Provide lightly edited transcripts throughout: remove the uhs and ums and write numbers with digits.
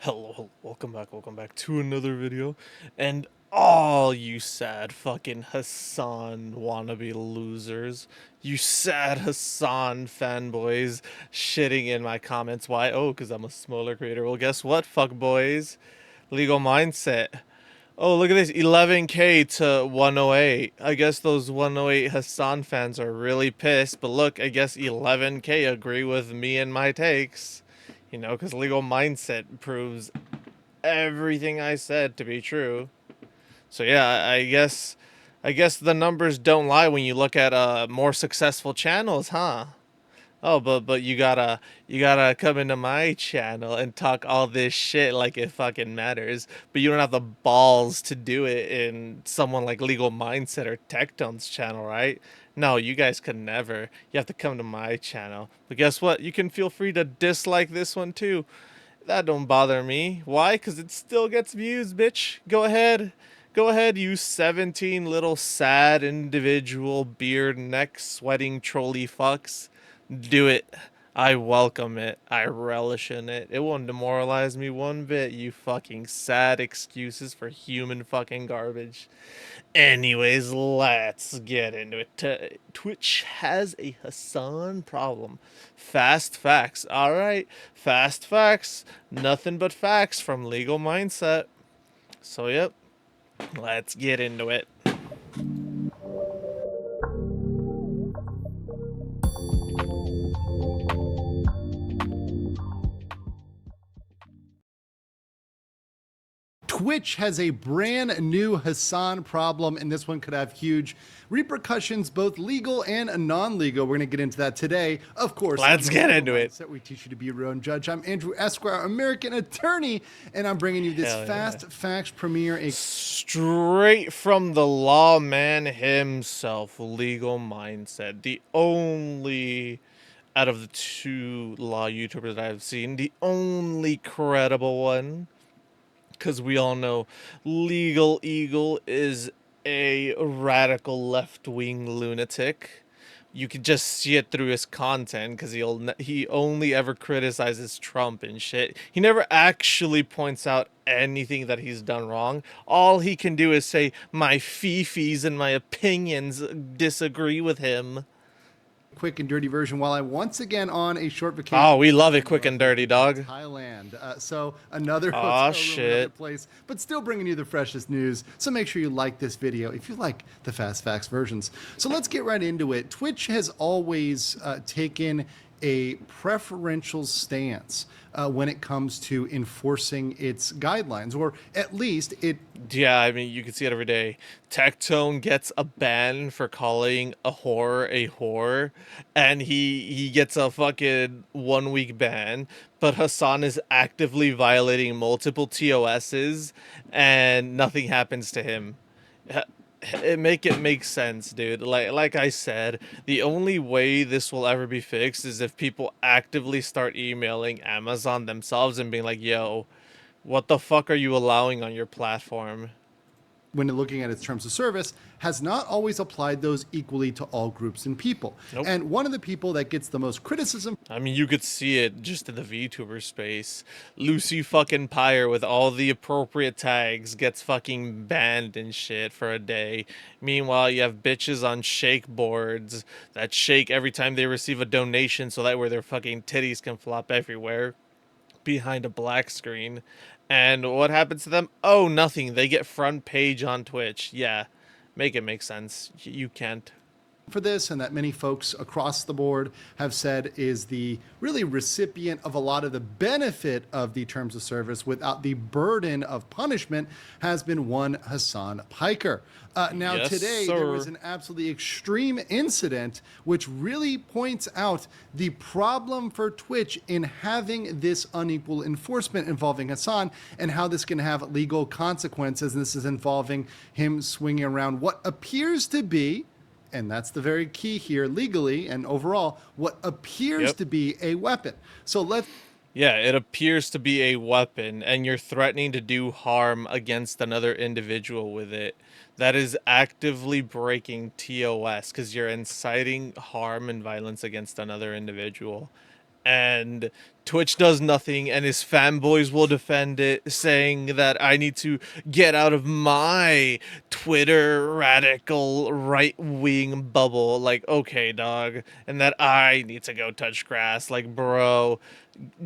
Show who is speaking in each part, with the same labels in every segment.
Speaker 1: Welcome back to another video. And all you sad fucking Hasan wannabe losers, you sad Hasan fanboys shitting in my comments. Why? Oh, because I'm a smaller creator. Well, guess what, fuck boys? Legal mindset. Oh, look at this, 11K to 108. I guess those 108 Hasan fans are really pissed, but look, I guess 11K agree with me and my takes. You know, because legal mindset proves everything I said to be true. So yeah, I guess the numbers don't lie when you look at more successful channels, huh? Oh, but you gotta come into my channel and talk all this shit like it fucking matters. But you don't have the balls to do it in someone like Legal Mindset or Tectone's channel, right? No, you guys could never. You have to come to my channel. But guess what? You can feel free to dislike this one too. That don't bother me. Why? Because it still gets views, bitch. Go ahead. Go ahead, you 17 little sad individual beard neck sweating trolley fucks. Do it. I welcome it. I relish in it. It won't demoralize me one bit, you fucking sad excuses for human fucking garbage. Anyways, let's get into it. Twitch has a Hasan problem. Fast facts. Alright, fast facts. Nothing but facts from Legal Mindset. So, yep, let's get into it.
Speaker 2: Twitch has a brand new Hasan problem, and this one could have huge repercussions, both legal and non-legal. We're going to get into that today. Of course,
Speaker 1: Let's get into it.
Speaker 2: We teach you to be your own judge. I'm Andrew Esquire, American attorney, and I'm bringing you this
Speaker 1: Hell yeah.
Speaker 2: fast facts premiere.
Speaker 1: Straight from the lawman himself, Legal Mindset. The only, out of the two law YouTubers that I've seen, the only credible one. Because we all know Legal Eagle is a radical left-wing lunatic. You can just see it through his content because he only ever criticizes Trump and shit. He never actually points out anything that he's done wrong. All he can do is say my fifis and my opinions disagree with him.
Speaker 2: Quick and dirty version while I'm once again on a short vacation.
Speaker 1: Oh, we love it quick and dirty, dog.
Speaker 2: Thailand. So another
Speaker 1: Aw,
Speaker 2: hotel room,
Speaker 1: shit.
Speaker 2: another place, but still bringing you the freshest news. So make sure you like this video if you like the fast facts versions. So let's get right into it. Twitch has always taken a preferential stance when it comes to enforcing its guidelines, or at least it.
Speaker 1: Yeah, I mean, you can see it every day. Tectone gets a ban for calling a whore, and he gets a fucking 1 week ban. But Hasan is actively violating multiple TOSs, and nothing happens to him. It make sense, dude. Like I said, the only way this will ever be fixed is if people actively start emailing Amazon themselves and being like, yo, what the fuck are you allowing on your platform?
Speaker 2: When looking at its terms of service, has not always applied those equally to all groups and people.
Speaker 1: Nope.
Speaker 2: And one of the people that gets the most criticism.
Speaker 1: I mean, you could see it just in the VTuber space. Lucy fucking Pyre with all the appropriate tags gets fucking banned and shit for a day. Meanwhile, you have bitches on shake boards that shake every time they receive a donation so that way their fucking titties can flop everywhere behind a black screen. And what happens to them? Oh, nothing. They get front page on Twitch. Yeah, make it make sense. You can't.
Speaker 2: For this, and that many folks across the board have said is the really recipient of a lot of the benefit of the terms of service without the burden of punishment, has been one Hasan Piker. Now,
Speaker 1: Yes,
Speaker 2: today
Speaker 1: sir.
Speaker 2: there was an absolutely extreme incident which really points out the problem for Twitch in having this unequal enforcement involving Hasan, and how this can have legal consequences. And this is involving him swinging around what appears to be, and that's the very key here, legally and overall, what appears to be a weapon. So let's.
Speaker 1: Yeah, it appears to be a weapon, and you're threatening to do harm against another individual with it. That is actively breaking TOS because you're inciting harm and violence against another individual. and Twitch does nothing, and his fanboys will defend it, saying that I need to get out of my Twitter radical right wing bubble. Like, okay, dog, and that I need to go touch grass. Like, bro,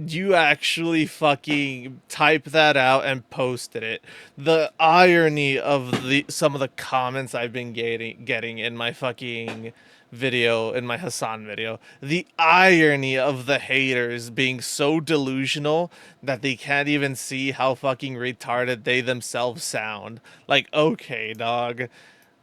Speaker 1: you actually fucking type that out and posted it. The irony of the some of the comments I've been getting in my fucking video, in my Hasan video, the irony of the haters being so delusional that they can't even see how fucking retarded they themselves sound. Like, okay, dog,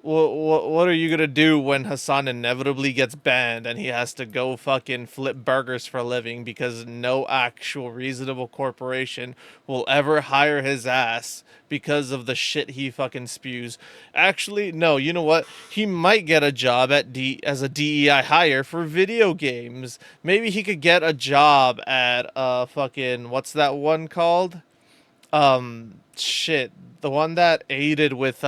Speaker 1: what are you gonna do when Hasan inevitably gets banned and he has to go fucking flip burgers for a living because no actual reasonable corporation will ever hire his ass because of the shit he fucking spews? Actually, no, you know what? He might get a job as a DEI hire for video games. Maybe he could get a job at fucking, what's that one called? Shit, the one that aided with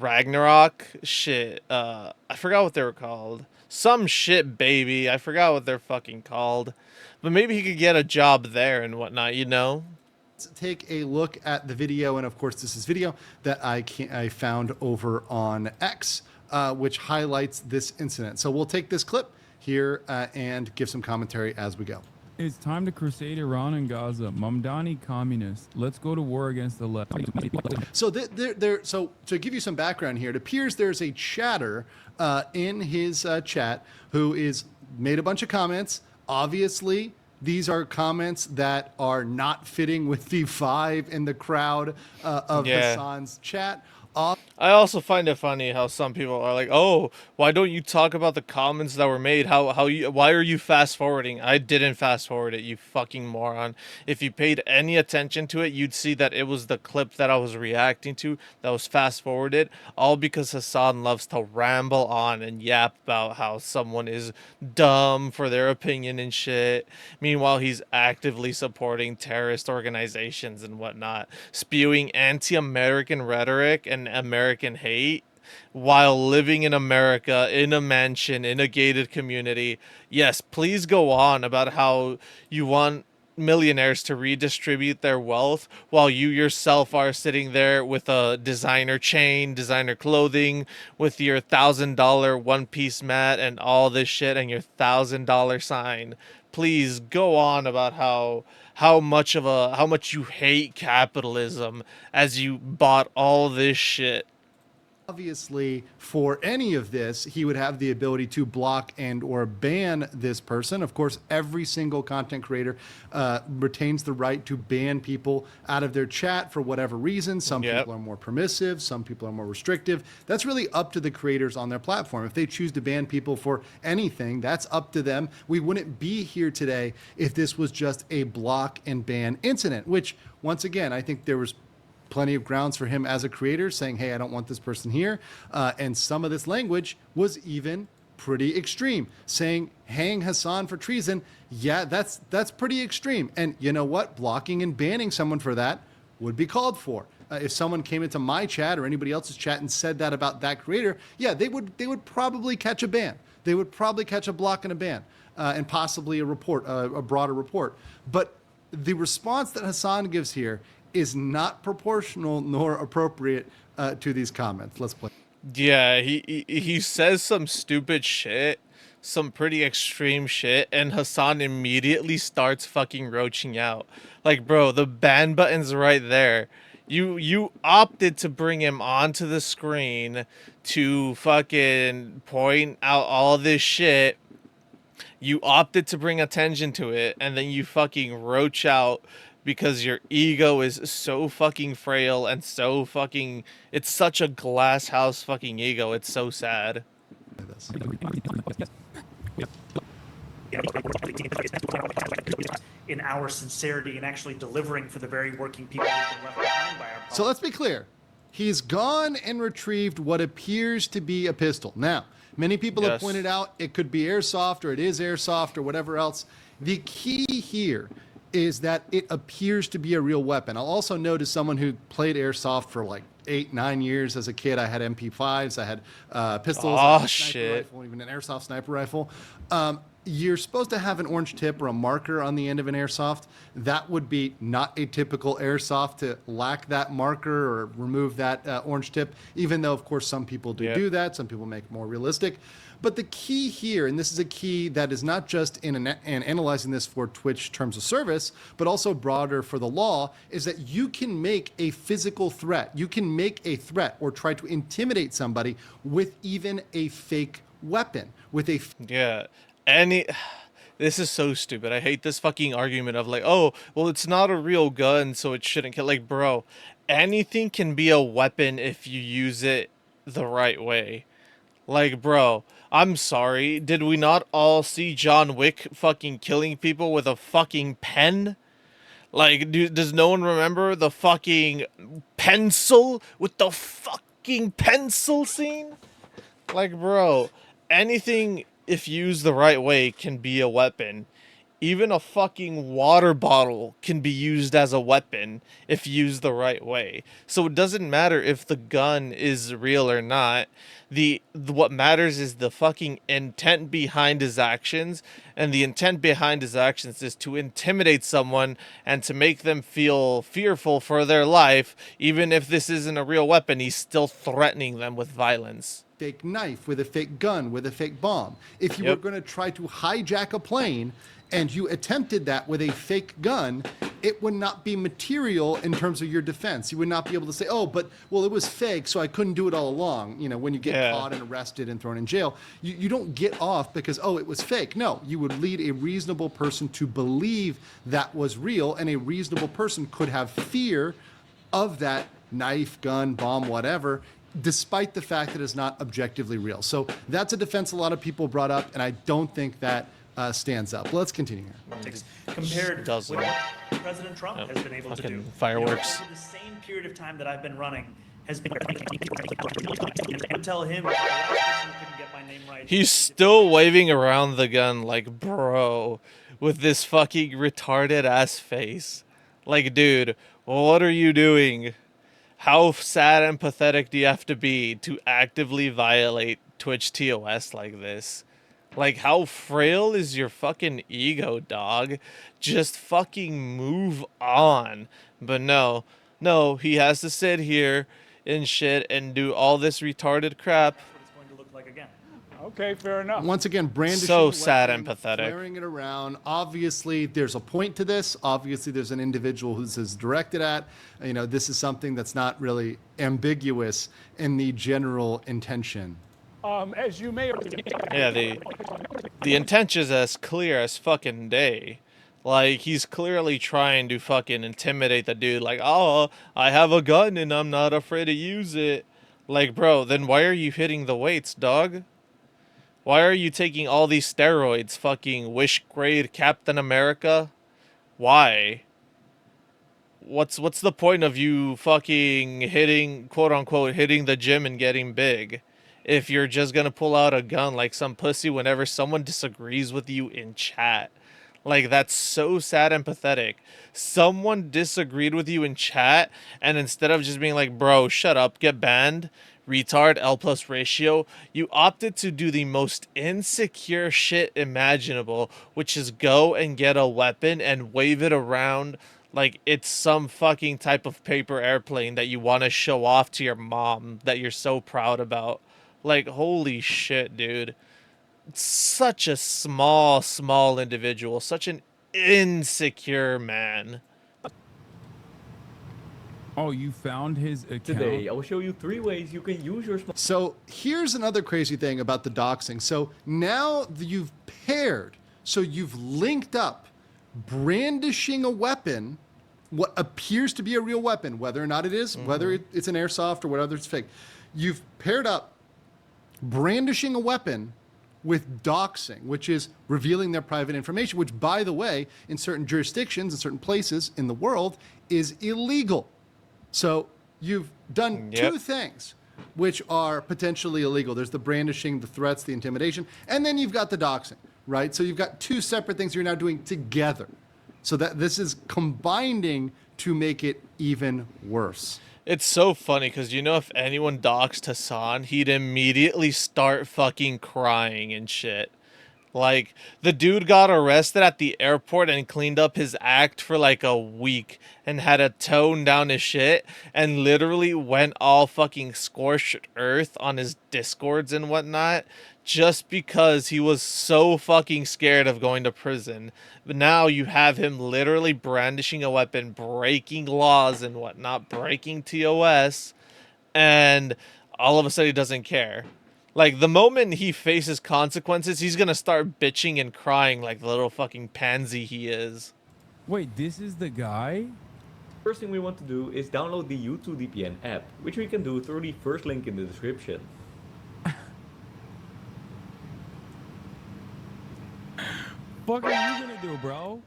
Speaker 1: Ragnarok. Shit, I forgot what they were called. Some shit, baby, I forgot what they're fucking called. But maybe he could get a job there and whatnot, you know?
Speaker 2: Let's take a look at the video, and of course this is video that I found over on X, which highlights this incident. So we'll take this clip here and give some commentary as we go.
Speaker 3: It's time to crusade Iran and Gaza. Mamdani communists. Let's go to war against the left.
Speaker 2: So so to give you some background here, it appears there's a chatter in his chat who is made a bunch of comments. Obviously, these are comments that are not fitting with the vibe in the crowd of Hasan's chat.
Speaker 1: I also find it funny how some people are like, "Oh, why don't you talk about the comments that were made? Why are you fast forwarding?" I didn't fast forward it, you fucking moron. If you paid any attention to it, you'd see that it was the clip that I was reacting to that was fast forwarded, all because Hasan loves to ramble on and yap about how someone is dumb for their opinion and shit. Meanwhile, he's actively supporting terrorist organizations and whatnot, spewing anti-American rhetoric and American hate while living in America in a mansion in a gated community. Yes, please go on about how you want millionaires to redistribute their wealth while you yourself are sitting there with a designer chain, designer clothing, with your $1,000 one piece mat and all this shit and your $1,000 sign. Please go on about how much you hate capitalism as you bought all this shit.
Speaker 2: Obviously, for any of this, he would have the ability to block and or ban this person. Of course, every single content creator retains the right to ban people out of their chat for whatever reason. Some people are more permissive, some people are more restrictive. That's really up to the creators on their platform. If they choose to ban people for anything, that's up to them. We wouldn't be here today if this was just a block and ban incident, which, once again, I think there was plenty of grounds for him as a creator saying, hey, I don't want this person here. And some of this language was even pretty extreme, saying hang Hasan for treason. Yeah, that's pretty extreme. And you know what? Blocking and banning someone for that would be called for. If someone came into my chat or anybody else's chat and said that about that creator, yeah, they would probably catch a ban. They would probably catch a block and a ban, and possibly a report, a broader report. But the response that Hasan gives here is not proportional nor appropriate to these comments. Let's play.
Speaker 1: Yeah, he says some stupid shit, some pretty extreme shit, and Hasan immediately starts fucking roaching out. Like, bro, the ban button's right there. You opted to bring him onto the screen to fucking point out all this shit. You opted to bring attention to it, and then you fucking roach out because your ego is so fucking frail and so fucking, it's such a glass house fucking ego. It's so sad.
Speaker 4: In our sincerity and actually delivering for the very working people who've been left behind by our policy.
Speaker 2: So let's be clear. He's gone and retrieved what appears to be a pistol. Now, many people have pointed out it could be airsoft or it is airsoft or whatever else. The key here is that it appears to be a real weapon. I'll also note, as someone who played airsoft for like 8-9 years as a kid, I had MP5s, I had pistols, I had a sniper rifle, even an airsoft sniper rifle. you're supposed to have an orange tip or a marker on the end of an airsoft. That would be not a typical airsoft to lack that marker or remove that orange tip, even though, of course, some people do that. Some people make it more realistic. But the key here, and this is a key that is not just in analyzing this for Twitch terms of service, but also broader for the law, is that you can make a physical threat. You can make a threat or try to intimidate somebody with even a fake weapon, with a
Speaker 1: Yeah. Any This is so stupid. I hate this fucking argument of like, oh, well, it's not a real gun, so it shouldn't kill. Like, bro, anything can be a weapon if you use it the right way. Like, bro, I'm sorry. Did we not all see John Wick fucking killing people with a fucking pen? Like, does no one remember the fucking pencil with the fucking pencil scene? Like, bro, anything, if used the right way, can be a weapon. Even a fucking water bottle can be used as a weapon if used the right way. So it doesn't matter if the gun is real or not. What matters is the fucking intent behind his actions, and the intent behind his actions is to intimidate someone and to make them feel fearful for their life. Even if this isn't a real weapon, he's still threatening them with violence.
Speaker 2: fake knife, with a fake gun, with a fake bomb. If you were going to try to hijack a plane and you attempted that with a fake gun, it would not be material in terms of your defense. You would not be able to say, oh, but, well, it was fake, so I couldn't do it all along. You know, when you get caught and arrested and thrown in jail, you don't get off because, oh, it was fake. No, you would lead a reasonable person to believe that was real, and a reasonable person could have fear of that knife, gun, bomb, whatever, despite the fact that it's not objectively real. So that's a defense a lot of people brought up, and I don't think that stands up. Let's continue here.
Speaker 4: Compared with what President Trump has been able to do.
Speaker 1: Fireworks.
Speaker 4: You know, the same period of time that I've been running has been. I would tell him, the last person who couldn't get my name right.
Speaker 1: He's still waving around the gun like, bro, with this fucking retarded ass face. Like, dude, what are you doing? How sad and pathetic do you have to be to actively violate Twitch TOS like this? Like, how frail is your fucking ego, dog? Just fucking move on. But no, he has to sit here and shit and do all this retarded crap.
Speaker 4: That's what it's going to look like again.
Speaker 5: Okay, fair enough.
Speaker 2: Once again, brandishing
Speaker 1: So
Speaker 2: a
Speaker 1: sad
Speaker 2: weapon,
Speaker 1: and pathetic.
Speaker 2: flaring it around. Obviously, there's a point to this. Obviously, there's an individual who's is directed at. You know, this is something that's not really ambiguous in the general intention.
Speaker 5: As you may
Speaker 1: Yeah, the intention is as clear as fucking day. Like, he's clearly trying to fucking intimidate the dude. Like, oh, I have a gun and I'm not afraid to use it. Like, bro, then why are you hitting the weights, dog? Why are you taking all these steroids, fucking wish grade Captain America? Why? What's the point of you fucking hitting, quote unquote, hitting the gym and getting big? If you're just gonna pull out a gun like some pussy whenever someone disagrees with you in chat. Like, that's so sad and pathetic. Someone disagreed with you in chat, and instead of just being like, bro, shut up, get banned, retard, L plus ratio, you opted to do the most insecure shit imaginable, which is go and get a weapon and wave it around like it's some fucking type of paper airplane that you want to show off to your mom that you're so proud about. Like, holy shit, dude. Such a small individual, such an insecure man.
Speaker 3: Oh, you found his account?
Speaker 6: Today, I will show you 3 ways you can use your smartphone.
Speaker 2: So here's another crazy thing about the doxing. So now you've paired, so you've linked up brandishing a weapon, what appears to be a real weapon, whether or not it is, whether it's an airsoft or whatever it's fake. You've paired up brandishing a weapon with doxing, which is revealing their private information, which, by the way, in certain jurisdictions, in certain places in the world, is illegal. So you've done two things which are potentially illegal. There's the brandishing, the threats, the intimidation, and then you've got the doxing, right? So you've got two separate things you're now doing together. So that this is combining to make it even worse.
Speaker 1: It's so funny because, you know, if anyone doxed Hasan, he'd immediately start fucking crying and shit. Like, the dude got arrested at the airport and cleaned up his act for like a week and had to tone down his shit and literally went all fucking scorched earth on his discords and whatnot just because he was so fucking scared of going to prison. But now you have him literally brandishing a weapon, breaking laws and whatnot, breaking TOS, and all of a sudden he doesn't care. Like, the moment he faces consequences, he's gonna start bitching and crying like the little fucking pansy he is.
Speaker 3: Wait, this is the guy?
Speaker 6: First thing we want to do is download the U2VPN app, which we can do through the first link in the description.
Speaker 3: Fuck are you gonna do, bro?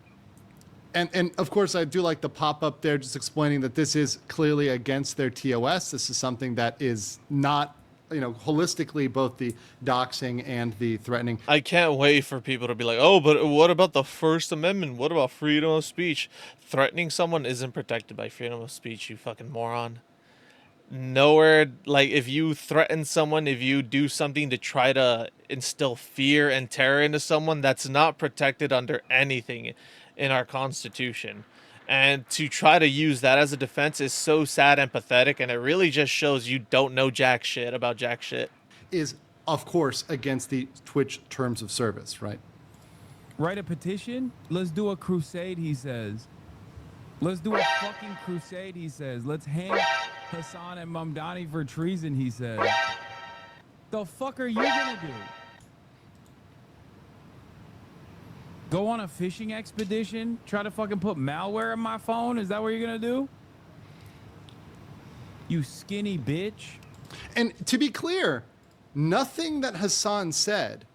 Speaker 2: And of course, I do like the pop up there just explaining that this is clearly against their TOS. This is something that is not, holistically, both the doxing and the threatening.
Speaker 1: I can't wait for people to be like, oh, but what about the First Amendment? What about freedom of speech? Threatening someone isn't protected by freedom of speech, you fucking moron. Nowhere, like, if you threaten someone, if you do something to try to instill fear and terror into someone, that's not protected under anything in our Constitution. And to try to use that as a defense is so sad and pathetic, and it really just shows you don't know jack shit about jack shit.
Speaker 2: Is, of course, against the Twitch terms of service, right?
Speaker 3: Write a petition? Let's do a crusade, he says. Let's do a fucking crusade, he says. Let's hang Hasan and Mamdani for treason, he says. The fuck are you gonna do? Go on a fishing expedition? Try to fucking put malware in my phone? Is that what you're gonna do? You skinny bitch.
Speaker 2: And to be clear, nothing that Hasan said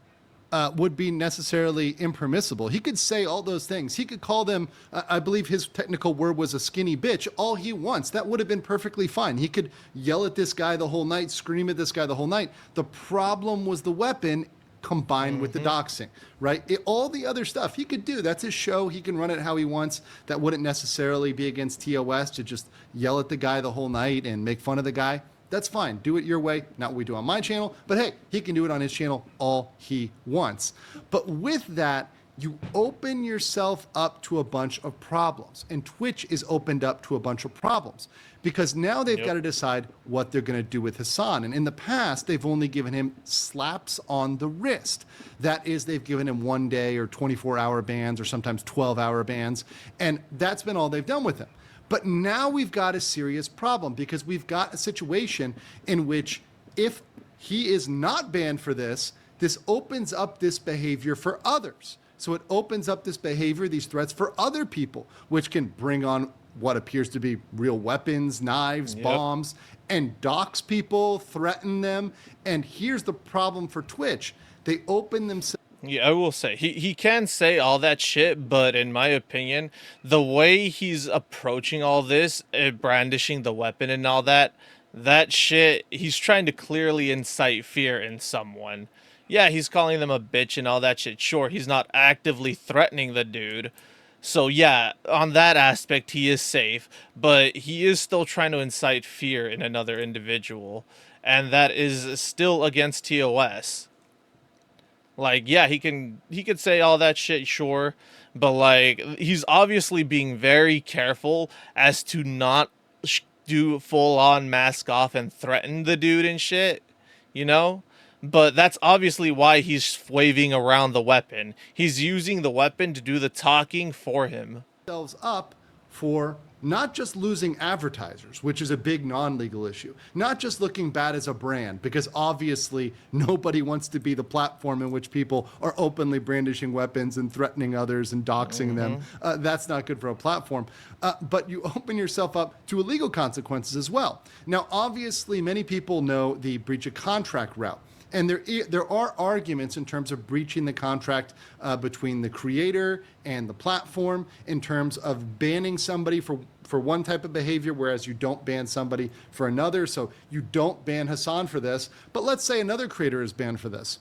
Speaker 2: would be necessarily impermissible. He could say all those things. He could call them, I believe his technical word was a skinny bitch, all he wants. That would have been perfectly fine. He could yell at this guy the whole night, scream at this guy the whole night. The problem was the weapon combined with the doxing, right? All the other stuff he could do. That's his show. He can run it how he wants. That wouldn't necessarily be against TOS to just yell at the guy the whole night and make fun of the guy. That's fine. Do it your way. Not what we do on my channel. But hey, he can do it on his channel all he wants. But with that, you open yourself up to a bunch of problems. And Twitch is opened up to a bunch of problems because now they've got to decide what they're going to do with Hasan. And in the past, they've only given him slaps on the wrist. That is, they've given him 1 day or 24-hour bans or sometimes 12-hour bans. And that's been all they've done with him. But now we've got a serious problem because we've got a situation in which if he is not banned for this, this opens up this behavior for others. So it opens up this behavior, these threats for other people, which can bring on what appears to be real weapons, knives, bombs, and dox people, threaten them. And here's the problem for Twitch. They open themselves.
Speaker 1: Yeah, I will say, he can say all that shit, but in my opinion, the way he's approaching all this, brandishing the weapon and all that shit, he's trying to clearly incite fear in someone. Yeah, he's calling them a bitch and all that shit. Sure, he's not actively threatening the dude. So yeah, on that aspect, he is safe, but he is still trying to incite fear in another individual, and that is still against TOS. Like, yeah, he could say all that shit, sure, but like, he's obviously being very careful as to not do full-on mask off and threaten the dude and shit, you know? But that's obviously why he's waving around the weapon. He's using the weapon to do the talking for him.
Speaker 2: Up for not just losing advertisers, which is a big non-legal issue, not just looking bad as a brand, because obviously nobody wants to be the platform in which people are openly brandishing weapons and threatening others and doxing them. That's not good for a platform. But you open yourself up to illegal consequences as well. Now, obviously, many people know the breach of contract route. And there are arguments in terms of breaching the contract between the creator and the platform in terms of banning somebody for one type of behavior, whereas you don't ban somebody for another. So you don't ban Hasan for this, but let's say another creator is banned for this.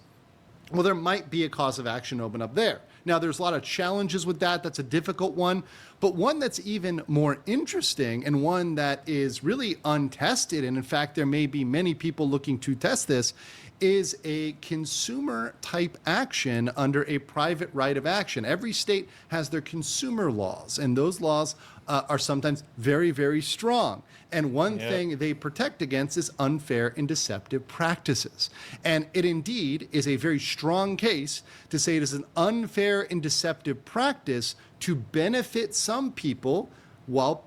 Speaker 2: Well, there might be a cause of action open up there. Now, there's a lot of challenges with that. That's a difficult one. But one that's even more interesting and one that is really untested, and in fact, there may be many people looking to test this, is a consumer type action under a private right of action. Every state has their consumer laws, and those laws are sometimes very, very strong. And one thing they protect against is unfair and deceptive practices. And it indeed is a very strong case to say it is an unfair and deceptive practice to benefit some people while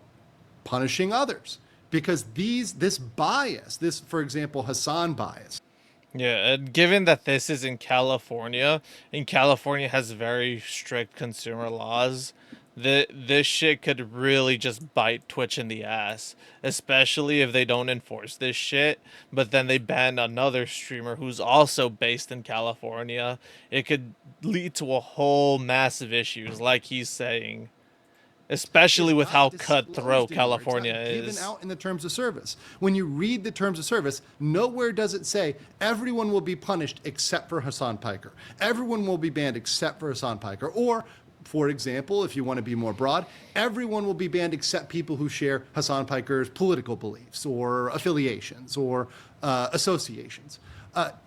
Speaker 2: punishing others. Because this bias, this, for example, Hasan bias.
Speaker 1: Yeah, and given that this is in California, and California has very strict consumer laws, this shit could really just bite Twitch in the ass, especially if they don't enforce this shit, but then they ban another streamer who's also based in California. It could lead to a whole massive issues, like he's saying. Especially
Speaker 2: Is
Speaker 1: with
Speaker 2: not
Speaker 1: how
Speaker 2: disclosed
Speaker 1: cutthroat
Speaker 2: anywhere. It's
Speaker 1: California
Speaker 2: not given
Speaker 1: is.
Speaker 2: out in the terms of service. When you read the terms of service, nowhere does it say everyone will be punished except for Hasan Piker. Everyone will be banned except for Hasan Piker. Or, for example, if you want to be more broad, everyone will be banned except people who share Hasan Piker's political beliefs or affiliations or associations.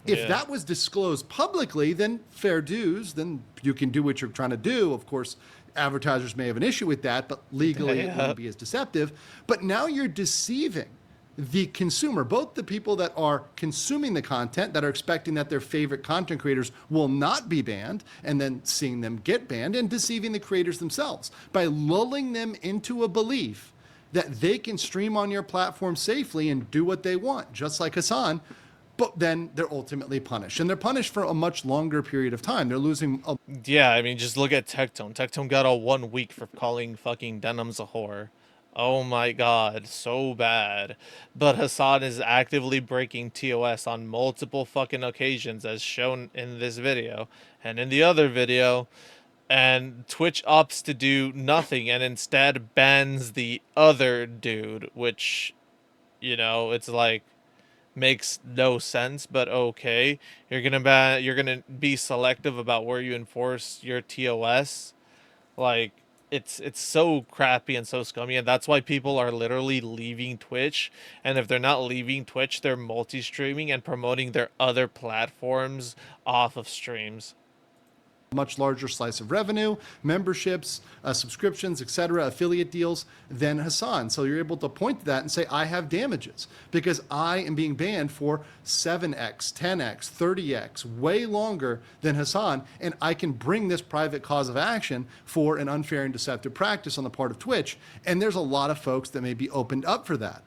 Speaker 2: If that was disclosed publicly, then fair dues, then you can do what you're trying to do. Of course, advertisers may have an issue with that, but legally it wouldn't be as deceptive. But now you're deceiving the consumer, both the people that are consuming the content, that are expecting that their favorite content creators will not be banned, and then seeing them get banned, and deceiving the creators themselves by lulling them into a belief that they can stream on your platform safely and do what they want, just like Hasan. But then they're ultimately punished. And they're punished for a much longer period of time. They're losing a
Speaker 1: Yeah, I mean, just look at Tectone. Tectone got a 1 week for calling fucking Denim's a whore. Oh my god, so bad. But Hasan is actively breaking TOS on multiple fucking occasions, as shown in this video and in the other video. And Twitch opts to do nothing and instead bans the other dude, which, it's like, makes no sense, but okay. You're gonna be selective about where you enforce your TOS. Like, it's so crappy and so scummy, and that's why people are literally leaving Twitch. And if they're not leaving Twitch, they're multi-streaming and promoting their other platforms off of streams.
Speaker 2: much larger slice of revenue, memberships, subscriptions, etc., affiliate deals than Hasan. So you're able to point to that and say, I have damages because I am being banned for 7x, 10x, 30x, way longer than Hasan, and I can bring this private cause of action for an unfair and deceptive practice on the part of Twitch. And there's a lot of folks that may be opened up for that.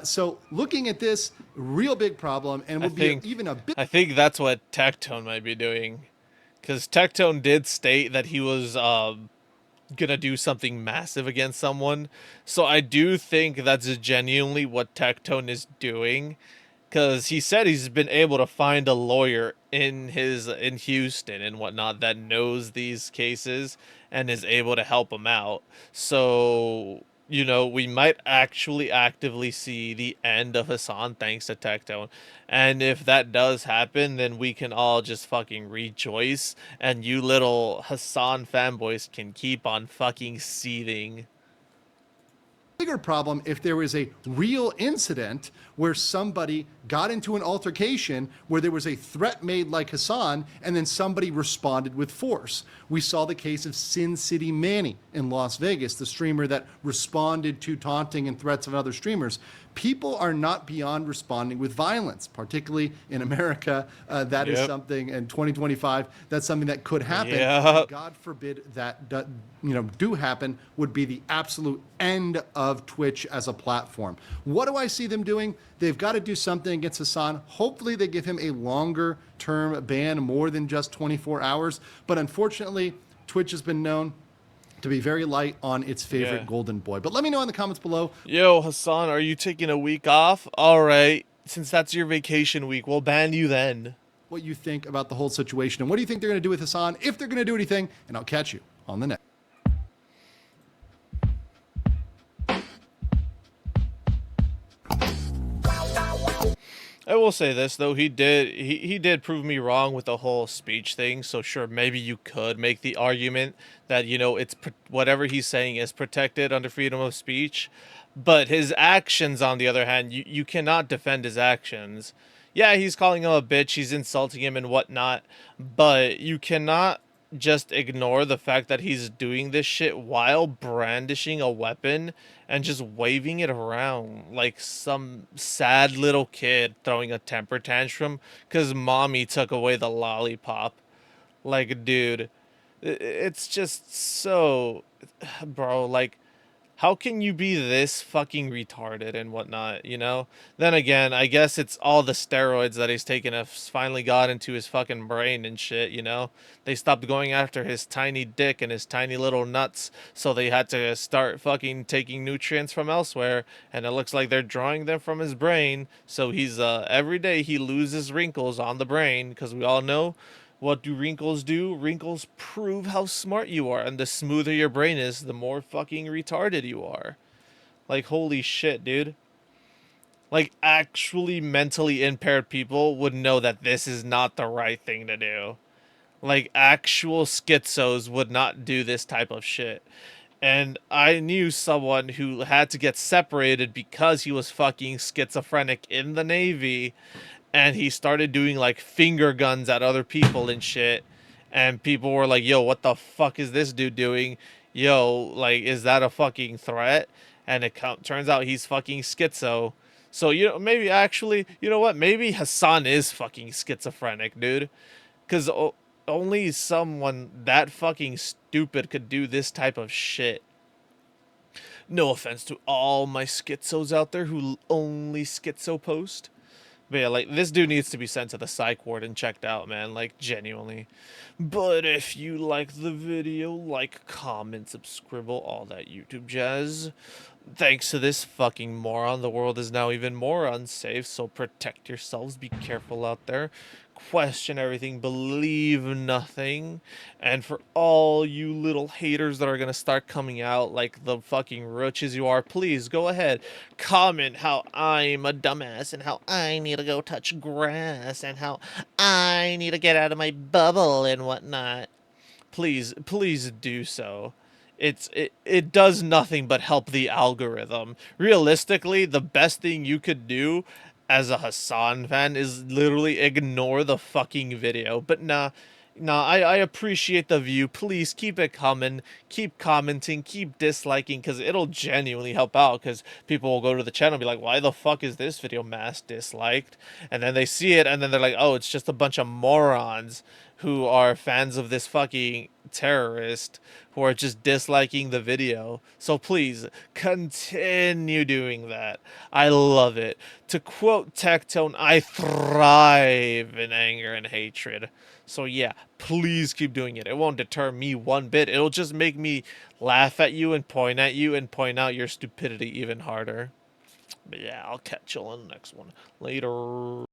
Speaker 2: So looking at this, real big problem, and will be even a bit.
Speaker 1: I think that's what Tectone might be doing. Because Tectone did state that he was gonna do something massive against someone, so I do think that's genuinely what Tectone is doing. Because he said he's been able to find a lawyer in Houston and whatnot that knows these cases and is able to help him out. So, we might actually actively see the end of Hasan thanks to Tectone. And if that does happen, then we can all just fucking rejoice, and you little Hasan fanboys can keep on fucking seething.
Speaker 2: Bigger problem if there was a real incident where somebody got into an altercation where there was a threat made like Hasan and then somebody responded with force. We saw the case of Sin City Manny in Las Vegas, the streamer that responded to taunting and threats of other streamers. People are not beyond responding with violence, particularly in America. That is something in 2025. That's something that could happen.
Speaker 1: Yeah.
Speaker 2: God forbid that do happen, would be the absolute end of Twitch as a platform. What do I see them doing? They've got to do something against Hasan. Hopefully they give him a longer term ban, more than just 24 hours. But unfortunately, Twitch has been known to be very light on its favorite golden boy. But let me know in the comments below.
Speaker 1: Yo, Hasan, are you taking a week off? All right, since that's your vacation week, we'll ban you then.
Speaker 2: What you think about the whole situation, and what do you think they're going to do with Hasan, if they're going to do anything, and I'll catch you on the next.
Speaker 1: I will say this though, he did prove me wrong with the whole speech thing. So sure, maybe you could make the argument that it's whatever he's saying is protected under freedom of speech, but his actions, on the other hand, you cannot defend his actions. yeah, he's calling him a bitch, he's insulting him and whatnot, but you cannot just ignore the fact that he's doing this shit while brandishing a weapon and just waving it around like some sad little kid throwing a temper tantrum because mommy took away the lollipop. Like, dude, it's just so, bro, like, how can you be this fucking retarded and whatnot, you know? Then again, I guess it's all the steroids that he's taken have finally got into his fucking brain and shit, you know? They stopped going after his tiny dick and his tiny little nuts, so they had to start fucking taking nutrients from elsewhere, and it looks like they're drawing them from his brain, so he's, every day he loses wrinkles on the brain, because we all know what do wrinkles do? Wrinkles prove how smart you are, and the smoother your brain is, the more fucking retarded you are. Like, holy shit, dude. Like, actually mentally impaired people would know that this is not the right thing to do. Like, actual schizos would not do this type of shit. And I knew someone who had to get separated because he was fucking schizophrenic in the Navy, and he started doing like finger guns at other people and shit, and people were like, yo, what the fuck is this dude doing? Yo, like, is that a fucking threat? And it turns out he's fucking schizo. So, you know, maybe actually, you know what, maybe Hasan is fucking schizophrenic, dude, because only someone that fucking stupid could do this type of shit. No offense to all my schizos out there who only schizo post. But yeah, like, this dude needs to be sent to the psych ward and checked out, man. Like, genuinely. But if you like the video, like, comment, subscribe, all that YouTube jazz. Thanks to this fucking moron, the world is now even more unsafe, so protect yourselves, be careful out there. Question everything, believe nothing. And for all you little haters that are gonna start coming out like the fucking roaches you are, please go ahead, comment how I'm a dumbass and how I need to go touch grass and how I need to get out of my bubble and whatnot. Please do so. It does nothing but help the algorithm. Realistically, the best thing you could do as a Hasan fan is literally ignore the fucking video. But nah, I appreciate the view. Please keep it coming, keep commenting, keep disliking, because it'll genuinely help out, because people will go to the channel and be like, why the fuck is this video mass disliked? And then they see it and then they're like, oh, it's just a bunch of morons who are fans of this fucking terrorist who are just disliking the video. So please continue doing that. I love it. To quote Tectone, I thrive in anger and hatred. So yeah, please keep doing it. It won't deter me one bit. It'll just make me laugh at you and point out your stupidity even harder. But yeah, I'll catch you on the next one. Later.